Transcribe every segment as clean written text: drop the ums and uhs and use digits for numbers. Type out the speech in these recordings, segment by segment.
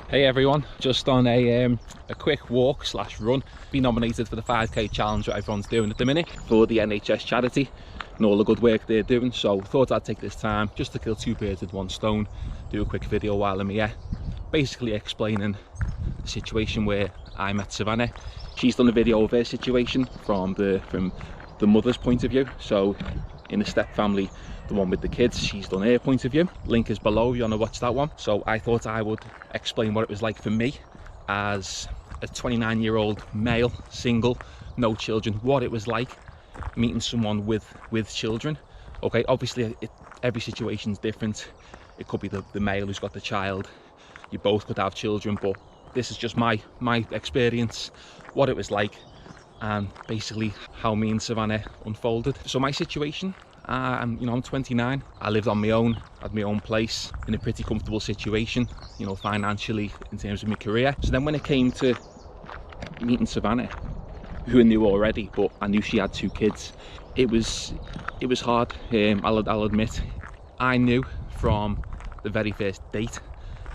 Hey everyone, just on a quick walk slash run. Been nominated for the 5k challenge that everyone's doing at the minute for the NHS charity and all the good work they're doing, so thought I'd take this time just to kill two birds with one stone, do a quick video while I'm here, basically explaining the situation where I met Savannah. She's done a video of her situation from the mother's point of view, so in the step family, the one with the kids, she's done her point of view. Link is below if you want to watch that one. So I thought I would explain what it was like for me as a 29-year-old male, single, no children, what it was like meeting someone with children. Okay, obviously every situation's different. It could be the male who's got the child, you both could have children, but this is just my experience, what it was like, and basically how me and Savannah unfolded. So my situation, I'm 29. I lived on my own, had my own place, in a pretty comfortable situation, financially, in terms of my career. So then when it came to meeting Savannah, who I knew already, but I knew she had two kids, it was hard. I'll admit, I knew from the very first date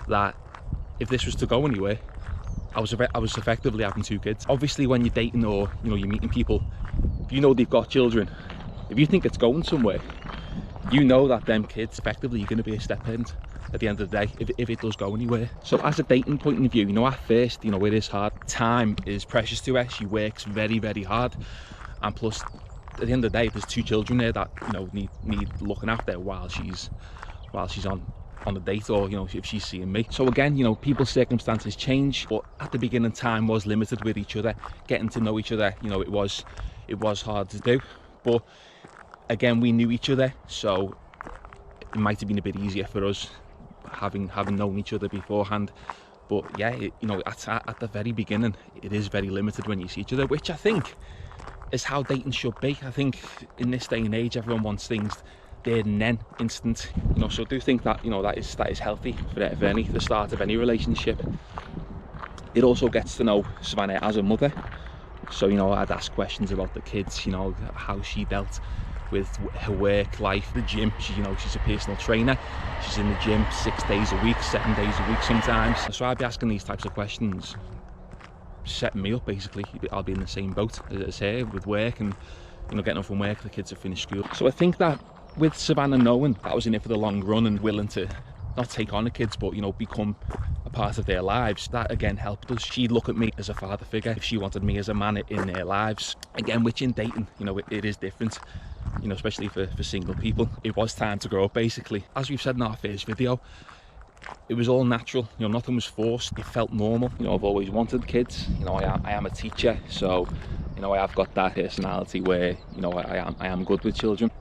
that if this was to go anywhere, I was effectively having two kids. Obviously when you're dating or you're meeting people, they've got children. If you think it's going somewhere, that them kids effectively you're going to be a step parent at the end of the day if it does go anywhere. So as a dating point of view, at first, it is hard. Time is precious to her. She works very, very hard, and plus at the end of the day there's two children there that need looking after while she's on the date, or if she's seeing me. So again, people's circumstances change, but at the beginning time was limited with each other, getting to know each other. It was hard to do, but again, we knew each other, so it might have been a bit easier for us having known each other beforehand. But yeah, at the very beginning, it is very limited when you see each other, which I think is how dating should be. I think in this day and age, everyone wants things there and then, instant. So I do think that that is healthy for the start of any relationship. It also gets to know Savannah as a mother. So I'd ask questions about the kids, how she dealt with her work life, the gym. She's a personal trainer. She's in the gym 6 days a week, 7 days a week sometimes. So I'd be asking these types of questions, setting me up basically. I'll be in the same boat as her with work, and getting up from work, the kids have finished school. So I think that with Savannah knowing that I was in it for the long run and willing to not take on the kids, but become a part of their lives, that again helped us. She'd look at me as a father figure if she wanted me as a man in their lives. Again, which in dating, it is different, especially for single people. It was time to grow up basically. As we've said in our first video, it was all natural, nothing was forced. It felt normal. I've always wanted kids. I am a teacher, so I have got that personality where I am good with children.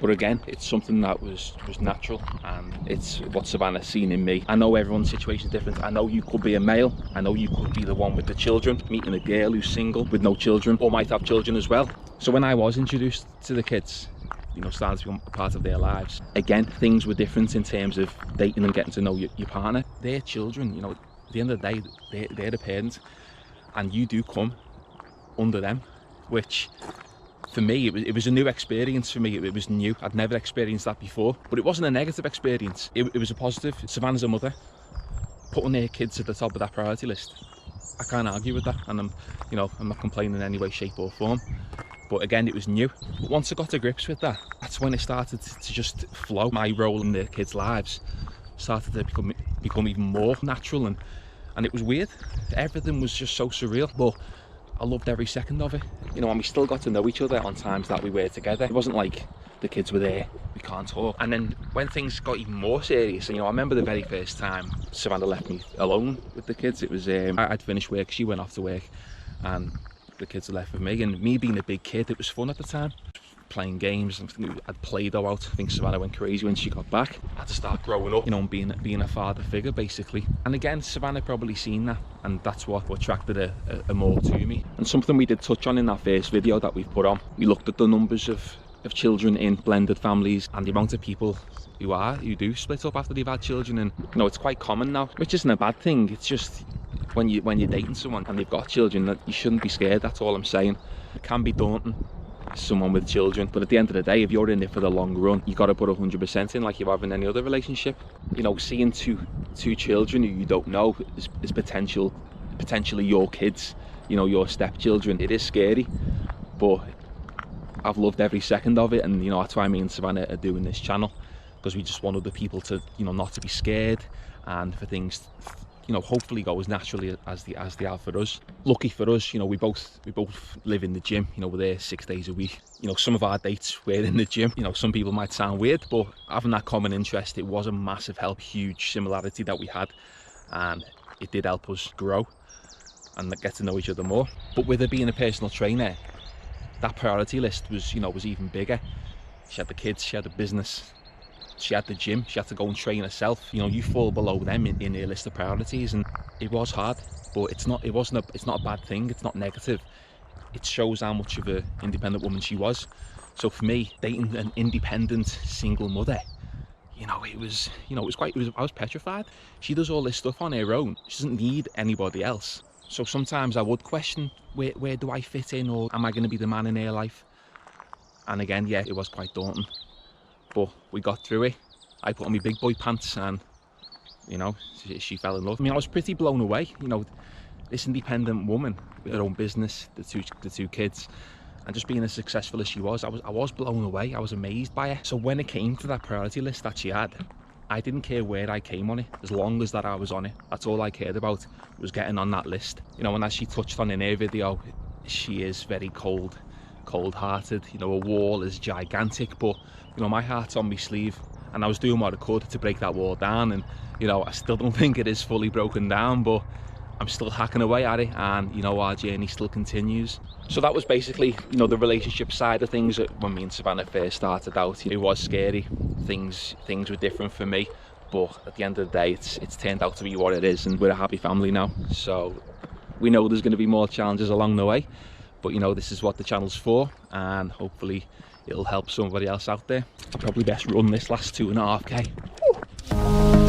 But again, it's something that was natural, and it's what Savannah's seen in me. I know everyone's situation is different. I know you could be a male. I know you could be the one with the children, meeting a girl who's single with no children, or might have children as well. So when I was introduced to the kids, started to become a part of their lives, again, things were different in terms of dating and getting to know your partner. Their children, at the end of the day, they're the parents, and you do come under them, which for me, it was a new experience for me. It was new. I'd never experienced that before, but it wasn't a negative experience. It was a positive. Savannah's a mother, putting her kids at the top of that priority list. I can't argue with that, and I'm not complaining in any way, shape or form. But again, it was new. But once I got to grips with that, that's when it started to just flow. My role in their kids' lives started to become even more natural, and it was weird. Everything was just so surreal, but I loved every second of it, and we still got to know each other on times that we were together. It wasn't like the kids were there, we can't talk. And then when things got even more serious, I remember the very first time Savannah left me alone with the kids. It was, I'd finished work, she went off to work, and the kids were left with me. And me being a big kid, it was fun at the time. Playing games, I'd Play-Doh out. I think Savannah went crazy when she got back. I had to start growing up, and being a father figure basically. And again, Savannah probably seen that, and that's what attracted her more to me. And something we did touch on in that first video that we've put on, we looked at the numbers of children in blended families and the amount of people who do split up after they've had children. And it's quite common now, which isn't a bad thing. It's just when you're dating someone and they've got children, that you shouldn't be scared. That's all I'm saying. It can be daunting, someone with children, but at the end of the day, if you're in it for the long run, you got to put 100% in, like you have in any other relationship. You know, seeing two children who you don't know is potentially your kids, you know, your stepchildren. It is scary, but I've loved every second of it, and you know, that's why me and Savannah are doing this channel, because we just want other people to, you know, not to be scared, and for things, you know, hopefully go as naturally as they have for us. Lucky for us, you know, we both live in the gym. You know, we're there 6 days a week. You know, some of our dates were in the gym. You know, some people might sound weird, but having that common interest, it was a massive help, huge similarity that we had, and it did help us grow and get to know each other more. But with her being a personal trainer, that priority list was, you know, was even bigger. She had the kids, she had the business, she had the gym, she had to go and train herself. You know, you fall below them in her list of priorities, and it was hard, but it's not a bad thing. It's not negative. It shows how much of an independent woman she was. So for me, dating an independent single mother, I was petrified. She does all this stuff on her own. She doesn't need anybody else. So sometimes I would question, where do I fit in, or am I going to be the man in her life? And again, yeah, it was quite daunting, but we got through it. I put on my big boy pants, and you know, she fell in love. I mean, I was pretty blown away. You know, this independent woman with her own business, the two kids, and just being as successful as she was, I was blown away. I was amazed by her. So when it came to that priority list that she had, I didn't care where I came on it, as long as that I was on it. That's all I cared about, was getting on that list. You know, and as she touched on in her video, she is very cold-hearted. You know, her wall is gigantic, but you know, my heart's on my sleeve, and I was doing what I could to break that wall down. And you know, I still don't think it is fully broken down, but I'm still hacking away at it, and you know, our journey still continues. So that was basically, you know, the relationship side of things. When me and Savannah first started out, it was scary. Things were different for me, but at the end of the day, it's turned out to be what it is, and we're a happy family now. So we know there's going to be more challenges along the way, but you know, this is what the channel's for, and hopefully it'll help somebody else out there. I'll probably best run this last 2.5k.